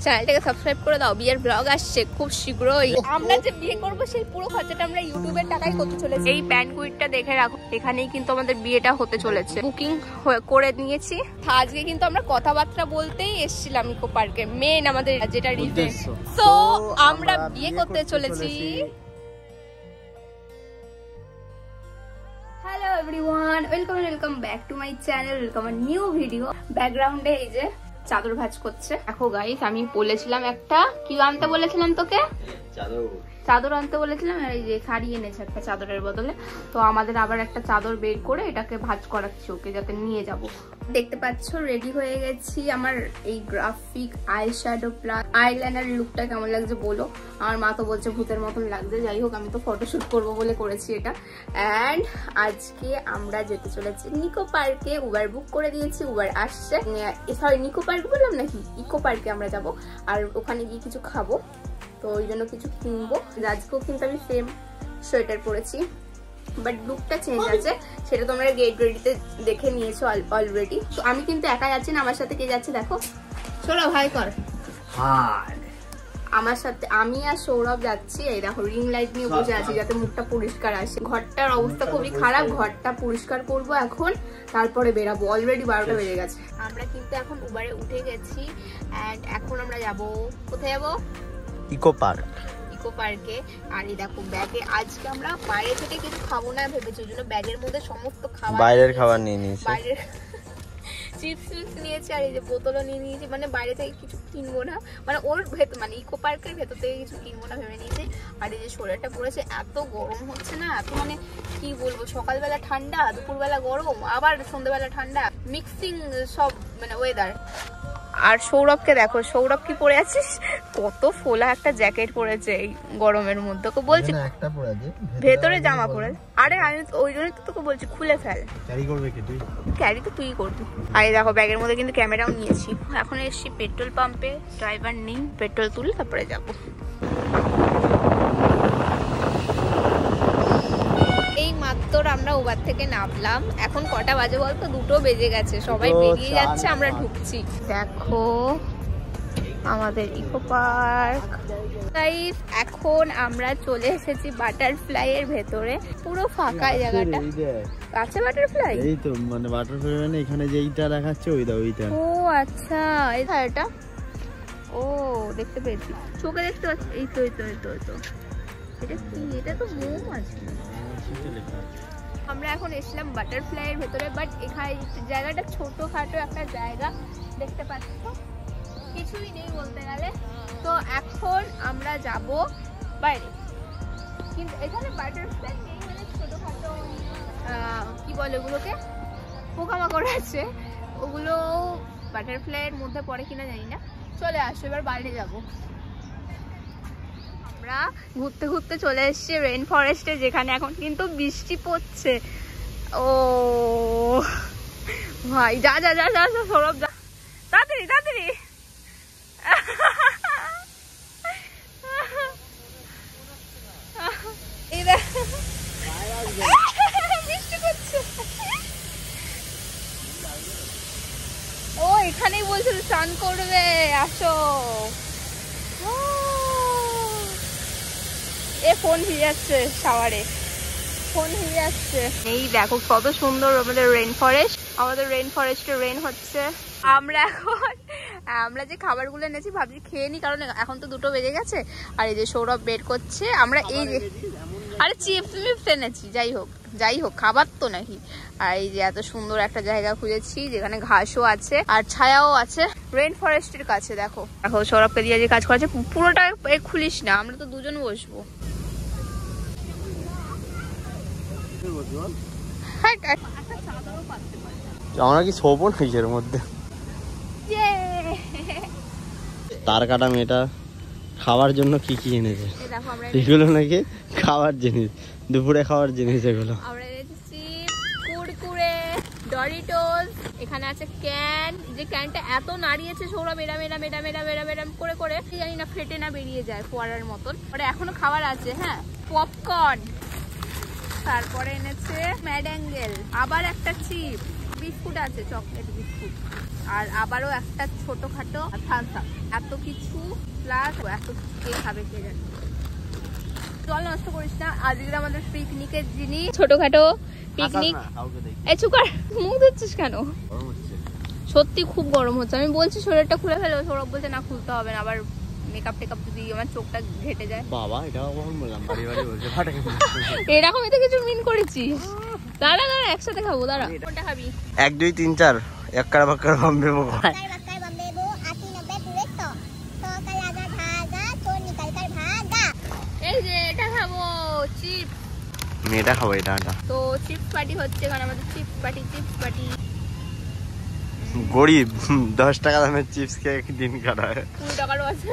চ্যানেলটাকে সাবস্ক্রাইব করে দাও। বিয়ের ব্লগ আসছে খুব শীঘ্রই। আমরা যে বিয়ে করবো সেই পুরো খরচাটা আমরা ইউটিউবের টাকায় করতে চলেছি। এই ব্যান্ডকুইটটা দেখে রাখো, এখানেই কিন্তু আমাদের বিয়েটা হতে চলেছে। বুকিং করে নিয়েছি। আজকে কিন্তু আমরা কথাবার্তা বলতেই এসেছিলাম ইকো পার্কে, মেন আমাদের যেটা রিজন। তো আমরা বিয়ে করতে চলেছি। Hello everyone, welcome back to my channel, welcome a new video. ব্যাকগ্রাউন্ডে এই যে চাদর ভাঁজ করছে। দেখো গাইস, আমি বলেছিলাম একটা কি আনতে বলেছিলাম তোকে, চাদর আনতে বলেছিলাম, আর এই যে শাড়ি এনেছে একটা চাদরের বদলে। তো আমাদের আবার একটা চাদর বের করে এটাকে ভাঁজ করাচ্ছি ওকে, যাতে নিয়ে যাব। দেখতে পাচ্ছ রেডি হয়ে গেছি। আমার এই গ্রাফিক আইশ্যাডো প্লাস আইলাইনার লুকটা কেমন লাগছে বলো। আমার মা তো বলছে ভূতের মতন লাগছে। যাই হোক, আমি তো ফটোশুট করবো বলে করেছি এটা। অ্যান্ড আজকে আমরা যেতে চলেছি নিকো পার্কে। উবার বুক করে দিয়েছি, উবার আসছে। সরি, নিকো পার্ক বললাম নাকি, ইকো পার্কে আমরা যাব। আর ওখানে গিয়ে কিছু খাবো, তো ওই জন্য কিছু কিনবো। আজকেও কিন্তু আমি সেম সোয়েটার পরেছি, বাট লুকটা চেঞ্জ আছে, সেটা তোমরা গেট রেডিতে দেখে নিয়েছো অলরেডি। তো আমি কিন্তু একা যাচ্ছি না, আমার সাথে কে যাচ্ছে দেখো। সৌরভ হাই কর। হাই। আমার সাথে আমি আর সৌরভ যাচ্ছি। এই দেখো রিং লাইট নিয়ে বসে আছি যাতে মুখটা পরিষ্কার আসে। ঘরটার অবস্থা খুবই খারাপ, ঘরটা পরিষ্কার করবো এখন, তারপরে বেরাবো। অলরেডি 12টা বেজে গেছে। আমরা কিন্তু এখন উবারে উঠে গেছি। এন্ড এখন আমরা যাবো কোথায় যাবো? Eco park. ইকো পার্কে। আর এই দেখো ব্যাগে আজকে আমরা বাইরে থেকে কিছু খাবো না ভেবেছি, ওই জন্য ব্যাগের মধ্যে সমস্ত খাবার, বাইরের খাবার নিয়ে নিয়েছি। বাইরের চিপস নিয়েছি, আর এই যে বোতলও নিয়ে নিয়েছি। মানে বাইরে থেকে কিছু কিনবো না, মানে ওর ভেতর, মানে ইকো পার্কের ভেতর থেকে কিছু কিনবো না ভেবে নিয়েছি। আর এই যে শরীরটা পড়েছে, এত গরম হচ্ছে না, এত মানে কি বলবো, সকালবেলা ঠান্ডা, দুপুরবেলা গরম, আবার সন্ধ্যেবেলা ঠান্ডা, মিক্সিং সব মানে ওয়েদার। আর সৌরভকে দেখো, সৌরভ কি পরে আছিস, কত ফোলা একটা জ্যাকেট পরেছে এই গরমের মধ্যে। ওকে বলছি ভেতরে জামা পরে। আরে আমি ওই জন্যই তো তোকে বলছি খুলে ফেল। ক্যারি করবে কি তুই? ক্যারি তো তুই করবি। আর এই দেখো ব্যাগের মধ্যে কিন্তু ক্যামেরাও নিয়েছি। এখন এসছি পেট্রোল পাম্পে, ড্রাইভার নেই, পেট্রোল তুলে তারপরে যাবো। এই মাত্র আমরা উবার থেকে নামলাম। এখন কটা বাজে বলতো? 2টো বেজে গেছে। সবাই বেরিয়ে যাচ্ছে, আমরা ঢুকছি। দেখো আমাদের ইকো পার্ক। গাইস, এখন আমরা চলে এসেছি বাটারফ্লাই এর ভেতরে। পুরো ফাঁকা জায়গাটা। আছে বাটারফ্লাই? এই তো মানে বাটারফ্লাই, মানে এখানে যেইটা দেখাচ্ছে ওইটা। ও আচ্ছা, এটা ও দেখতে পেয়েছি, চোখে দেখতে পাচ্ছি। এই তো এটা কি? এটা তো মোম আছে। আমরা এখন এসলাম বাটারফ্লাই এর ভেতরে, বাট এখানে জায়গাটা ছোটখাটো একটা জায়গা, দেখতে পাচ্ছ কিছুই নেই বলতে গেলে। তো এখন আমরা যাব বাইরে, কিন্তু এখানে বাটারফ্লাই নেই, মানে ছোটখাটো কি বলে ওগুলোকে, পোকামাকড় আছে, ওগুলো বাটারফ্লাই এর মধ্যে পড়ে কিনা জানি না। চলে আসো, এবার বাইরে যাবো। আমরা ঘুরতে ঘুরতে চলে এসেছি রেইন ফরেস্টে, যেখানে এখন কিন্তু বৃষ্টি পড়ছে। ও ভাই, যা যা যা যা সৌরভ, যা তাড়াতাড়ি তাড়াতাড়ি। বৃষ্টি পড়ছে। ও এখানেই বলছিল স্নান করবে, আসো। এ ফোন ভিজে যাচ্ছে, শাওয়ারে ফোন ভিজে যাচ্ছে। এই দেখো কত সুন্দর আমাদের রেইন ফরেস্ট। আমাদের রেইন ফরেস্টে রেইন হচ্ছে। আমরা যে খাবারগুলো এনেছি ভাবছি খেয়ে নি, কারণ এখন তো 2টো বেজে গেছে। আর এই যে সৌরভ বের করছে, আমরা এই যে আরে চিপস এনেছি। যাই হোক খাবার তো নাকি। আর এই যে এত সুন্দর একটা জায়গা খুঁজেছি যেখানে ঘাসও আছে আর ছায়াও আছে, রেইন ফরেস্টের কাছে। দেখো সৌরভকে দিয়ে যে কাজ করেছে, পুরোটা খুলিস না, আমরা তো 2জন বসবো। আমরা কি শোবো নাকি এর মধ্যে? তার কাটা মেয়েটা খাওয়ার জন্য কি কি এনেছে, এগুলো নাকি খাওয়ার জিনিস, দুপুরে খাওয়ার জিনিস এগুলো। আমরা এনেছি কুরকুরে, ডরিটোস, এখানে আছে ক্যান। যে ক্যানটা এত নাড়িয়েছে সৌরভ, এরাম করে করে জানি না ফেটে না বেরিয়ে যায় ফোয়ারার মতন। পরে এখনো খাবার আছে, হ্যাঁ, পপকর্ন। তারপরে এনেছে ম্যাডাঙ্গেল, আবার একটা চিপ, বিস্কুট আছে, চকলেট বিস্কুট, আর আবারও একটা ছোটখাটো থামস আপ। এত কিছু ক্লাস, এত কে খাবে কে জানে। জল নষ্ট করিস না, আজকে আমাদের পিকনিকের জিনিস, ছোটখাটো পিকনিক। এই চুকার, মুখ ধুচ্ছিস কেন? সত্যি খুব গরম হচ্ছে, আমি বলছি শরীরটা খুলে ফেলো, সৌরভ বলছে না খুলতে হবে না, আবার মেকআপ টেকআপ যদি আমার চোখটা ঘেটে যায়। বাবা এটাও কখন বললাম, বাড়ি বাড়ি বলছে ফাটাকে এরকমই তো কিছু মিন করেছিস। দাঁড়া দাঁড়া একসাথে খাবো, দাঁড়া। কোনটা খাবি? 1 2 3 4 এককার বাক্কার বম্বে বো। এই যে এটা খাবো চিপস, এটা খাবো এটা। তো চিপস পার্টি হচ্ছে এখানে আমাদের, চিপস পার্টি। গরিব 10 টাকা দামের চিপস খেয়ে দিন কাটায়, 20 টাকারও আছে।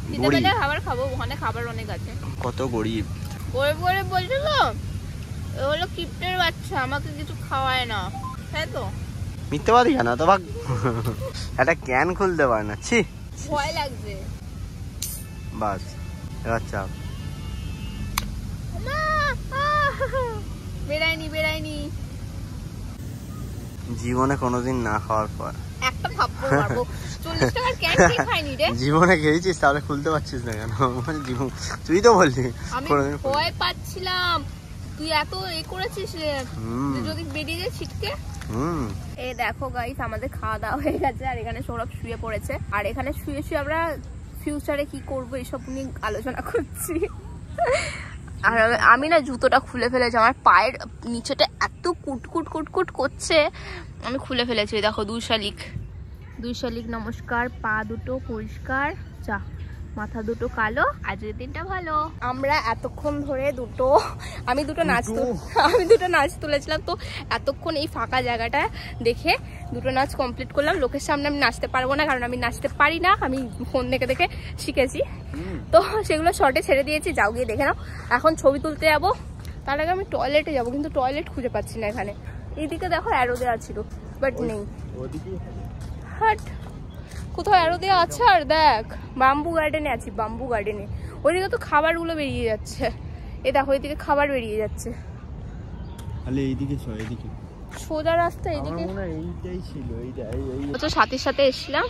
দিতে পেলে খাবার খাবো, ওখানে খাবার অনেক আছে। কত গরিব গরিব বলছো তো, হলো কিপ্টের বাচ্চা, আমাকে কিছু খাওয়ায় না, তাই তো? মিথ্যাবাদী কেন তো ভাগ, একটা ক্যান খুলতে পারে না, ছি ভয় লাগছে। বাস এবার চাপ, বেড়াইনি জীবনে কোনোদিন না খাওয়ার পর একটা থাপ্পড় মারবো। 40 টাকার ক্যান কি খাইনি রে জীবনে, খেয়েছিস তাহলে খুলতে পারছিস না কেন? মানে জীবন তুই তো বললি আমি ভয় পাচ্ছিলাম, তুই এত করেছিস রে, যদি বেরিয়ে যায় ছিটকে। এই দেখো গাইস, আমাদের খাওয়া দাওয়া হয়ে গেছে, আর এখানে সৌরভ শুয়ে পড়েছে, আর এখানে শুয়ে আমরা ফিউচারে কি করবো এইসব নিয়ে আলোচনা করছি। আর আমি না জুতোটা খুলে ফেলেছি, আমার পায়ের নিচেটা এত কুটকুট করছে, আমি খুলে ফেলেছি। দেখো দুই শালিক নমস্কার, পা দুটো পরিষ্কার, চা মাথা দুটো কালো, আজকের দিনটা ভালো। আমরা এতক্ষণ ধরে আমি দুটো নাচ তুলেছিলাম, তো এতক্ষণ এই ফাঁকা জায়গাটা দেখে দুটো নাচ কমপ্লিট করলাম। লোকের সামনে আমি নাচতে পারবো না, কারণ আমি নাচতে পারি না, আমি ফোন দেখে শিখেছি, তো সেগুলো শর্টে ছেড়ে দিয়েছি, যাও গিয়ে দেখে নাও। এখন ছবি তুলতে যাবো, তার আগে আমি টয়লেটে যাবো, কিন্তু টয়লেট খুঁজে পাচ্ছি না এখানে। এইদিকে দেখো অ্যারো দেওয়া ছিল, বাট নেই। হাট, কোথাও অ্যারো দেওয়া আছে? আর দেখ বাম্বু গার্ডেনে আছি, বাম্বু গার্ডেনে। ওইদিকে তো খাবারগুলো বেরিয়ে যাচ্ছে, এ দেখো ওইদিকে খাবার বেরিয়ে যাচ্ছে। সোজা রাস্তা এদিকে, এইটাই ছিল। বছর সাথীর সাথে এসেছিলাম,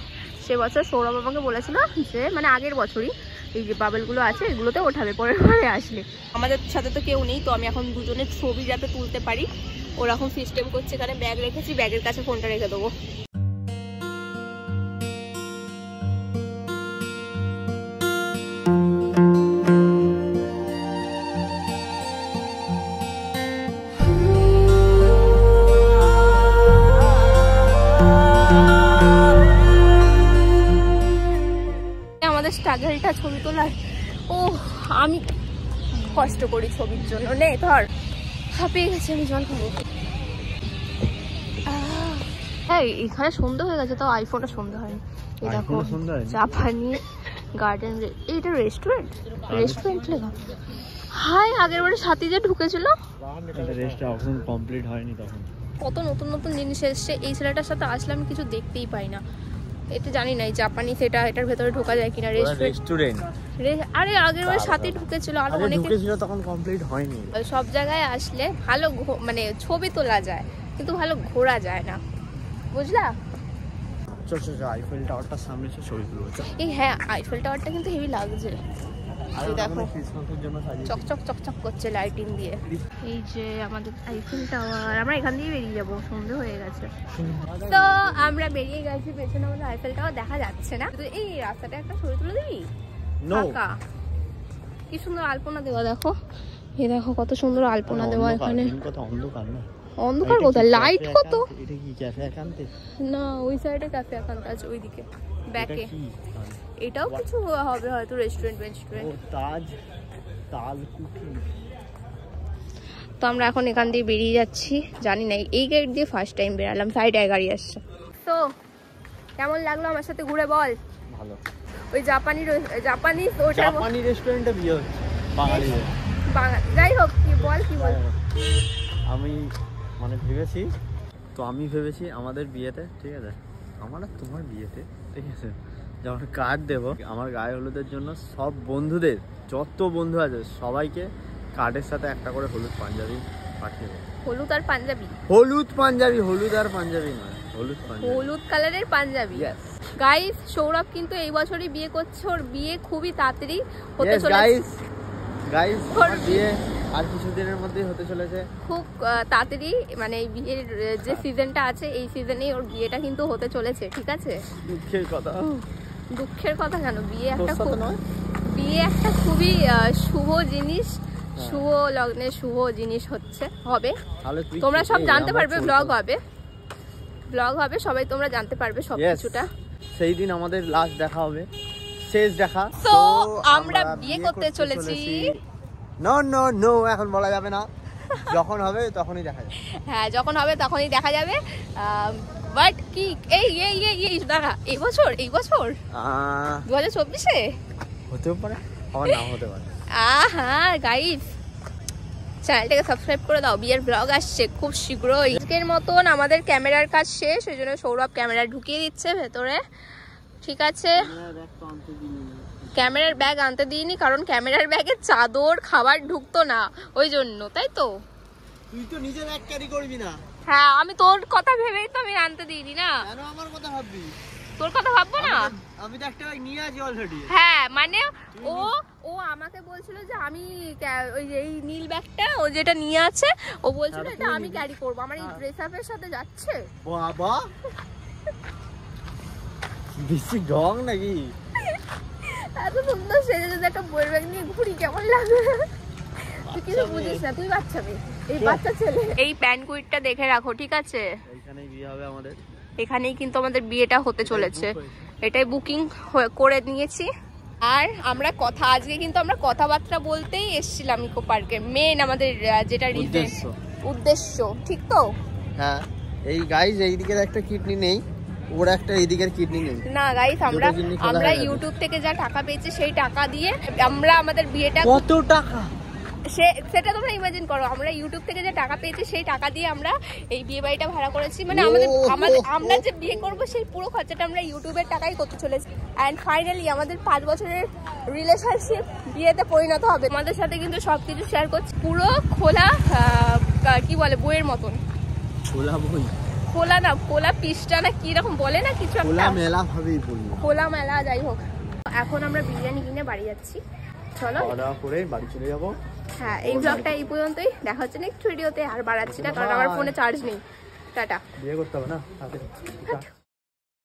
সে বছর সৌরভ আমাকে বলেছিল যে, মানে আগের বছরই, এই যে বাবেলগুলো আছে এগুলোতে ওঠাবে পরের বারে আসলে। আমাদের সাথে তো কেউ নেই, তো আমি এখন দুজনের ছবি যাতে তুলতে পারি ওরকম সিস্টেম করছে। এখানে ব্যাগ রেখেছি, ব্যাগের কাছে ফোনটা রেখে দেবো। স্ট্রাগলটা ছবি তোলার, ও আমি কষ্ট করি ছবির জন্য। নে ধর, হাঁপিয়ে গেছে, আমি জল খাবো। হ্যাঁ এখানে সন্ধ্যা হয়ে গেছে, তাও আইফোনটা সন্ধ্যা হয়নি। এই দেখো জাপানি গার্ডেন, এইটা রেস্টুরেন্ট লেখা। হাই, আগের বারে সাথী যে ঢুকেছিল, কমপ্লিট হয়নি তখন। কত নতুন জিনিস এসছে। এই ছেলেটার সাথে আসলে আমি কিছু দেখতেই পাই না, এটা জানি না জাপানি সেটা এটার ভেতরে ঢোকা যায় কিনা। রেস্টুরেন্ট, আরে আগের বার সাথে ঢুকেছিল, আরো অনেকে ঢুকেছিল, তখন কমপ্লিট হয়নি। সব জায়গায় আসলে ভালো মানে ছবি তোলা যায়, কিন্তু ভালো ঘোরা যায় না, বুঝলা? চল আইফেল টাওয়ারটার সামনে এসে ছবি তুলবো। এই হ্যাঁ, আইফেল টাওয়ারটা কিন্তু হেভি লাগছে, দেখো চকচক করছে লাইটিং দিয়ে। এই যে আমাদের আইফেল টাওয়ার, আমরা এখান দিয়ে বেরিয়ে যাবো, সন্ধ্যে হয়ে গেছে। তো আমরা বেরিয়ে গেছি, পেছনে আমাদের আইফেল টাওয়ার দেখা যাচ্ছে না। এই রাস্তাটা একটা ছবি তুলে দিবি, কি সুন্দর আলপনা দেওয়া, দেখো এই দেখো কত সুন্দর আলপনা দেওয়া এখানে। অন্ধকার কোথায়, লাইট কত। না ওই সাইডে ক্যাফে একান্ত আছে, ওইদিকে ব্যাকে। এটাও কিছু হবে হয়তো, রেস্টুরেন্ট। তো আমরা এখন এখান দিয়ে বেরিয়ে যাচ্ছি, জানি না এই গেট দিয়ে ফার্স্ট টাইম বেরালাম, সাইডে গাড়ি আসছে। তো কেমন লাগলো আমার সাথে ঘুরে বল? ভালো। ওই জাপানি রেস্টুরেন্টে বিয়ে হচ্ছে, বাঙালি। যাই হোক, কি বল আমি মানে ভেবেছি আমাদের বিয়েতে, ঠিক আছে, আমার আর তোমার বিয়েতে, ঠিক আছে, যখন কার্ড দেবো আমার গায়ে হলুদের জন্য, সব বন্ধুদের যত বন্ধু আছে সবাইকে কার্ডের সাথে একটা করে হলুদ পাঞ্জাবি পাঠিয়ে দেবো। হলুদ আর পাঞ্জাবি নয়, হলুদ কালারের পাঞ্জাবি। গাইস সৌরভ কিন্তু এই বছরই বিয়ে করছে, ওর বিয়ে খুবই তাড়াতাড়ি হতে চলেছে। গাইস ওর বিয়ে আর কিছুদিনের মধ্যেই হতে চলেছে, খুব তাড়াতাড়ি, মানে এই বিয়ের যে সিজনটা আছে এই সিজনেই ওর বিয়েটা কিন্তু হতে চলেছে, ঠিক আছে? দুঃখের কথা। দুঃখের কথা কেন? বিয়ে একটা খুবই শুভ জিনিস, শুভ লগ্নে শুভ জিনিস হবে। তোমরা সব জানতে পারবে, ব্লগ হবে, সবাই তোমরা জানতে পারবে সবকিছুটা। সেই দিন আমাদের লাস্ট দেখা হবে, শেষ দেখা। তো আমরা বিয়ে করতে চলেছি। নো এখন বলা যাবে না, যখন হবে তখনই দেখা যাবে। হ্যাঁ, যখন হবে তখনই দেখা যাবে। বাট কি এই দাঁড়া, এই বছর 2024-এ হতেও পারে, আবার নাও হতে পারে। গাইস চ্যানেলটাকে সাবস্ক্রাইব করে দাও, বিয়ের ব্লগ আসছে খুব শীঘ্রই। আজকের মতন আমাদের ক্যামেরার কাজ শেষ, ওই জন্য সৌরভ ক্যামেরা ঢুকিয়ে দিচ্ছে ভেতরে, ঠিক আছে? ক্যামেরার ব্যাগ আনতে দিইনি, কারণ ক্যামেরার ব্যাগে চাদর খাবার ঢুকতো না, ওই জন্য, তাই তো? তুই তো নিজে ব্যাগ ক্যারি করবি না। হ্যাঁ, আমি তোর কথা ভেবেই তো আমি আনতে দিইনি না। কেন আমার কথা ভাববি? তোর কথা ভাববো না? আমি তো একটা ব্যাগ নিয়ে আছি অলরেডি। হ্যাঁ, মানে ও আমাকে বলছিল যে আমি ওই যে এই নীল ব্যাগটা ও যেটা নিয়ে আছে, ও বলছিল এটা আমি ক্যারি করব, আমার এই ড্রেস আপের সাথে যাচ্ছে। বাবা বেশি ঢং নাকি? এত সুন্দর সেজে যদি একটা বইয়ের ব্যাগ নিয়ে ঘুরি কেমন লাগে? তুই কিছু বুঝিস না, তুই বাচ্চা মেয়ে, এই বাচ্চা ছেলে। এই প্যানকুইটটা দেখে রাখো, ঠিক আছে? এখানেই বিয়ে হবে আমাদের, এখানেই কিন্তু আমাদের বিয়েটা হতে চলেছে, এটাই বুকিং করে নিয়েছি। আর আমরা আজকে কিন্তু আমরা কথাবার্তা বলতেই এসেছিলাম ইকো পার্কে, মেন আমাদের যেটা উদ্দেশ্য, ঠিক তো? হ্যাঁ। এই গাইস এইদিকের একটা কিডনি নেই, ওর একটা এইদিকের কিডনি নেই। না গাইস, আমরা ইউটিউব থেকে যা টাকা পেয়েছি সেই টাকা দিয়ে আমরা আমাদের বিয়েটা। কত টাকা? সেটা তোমরা ইমাজিন করো, আমরা ইউটিউব থেকে যে টাকা পেয়েছি সেই টাকা দিয়ে আমরা এই বিয়ে বাড়িটা ভাড়া করেছি, মানে আমরা যে বিয়ে করব সেই পুরো খরচাটা আমরা ইউটিউবের টাকাই করতে চলেছি। এন্ড ফাইনালি আমাদের 5 বছরের রিলেশনশিপ বিয়েতে পরিণত হবে। আমাদের সাথে কিন্তু সবকিছু শেয়ার করছি, পুরো খোলা কি বলে বইয়ের মতন। খোলা বই? খোলা না, খোলা পৃষ্ঠা না কি রকম বলে না কিছু একটা, খোলা মেলা ভাবেই বলবো, খোলা মেলা। যাই হোক, এখন আমরা বিরিয়ানি কিনে বাড়ি যাচ্ছি, চলো খাওয়া করে বাড়ি চলে যাবো। হ্যাঁ, এই ব্লগটা এই পর্যন্তই, দেখা হচ্ছে নেক্সট ভিডিওতে। আর বাড়াচ্ছি না কারণ আমার ফোনে চার্জ নেই। টাটা। বিয়ে করতে হবে না।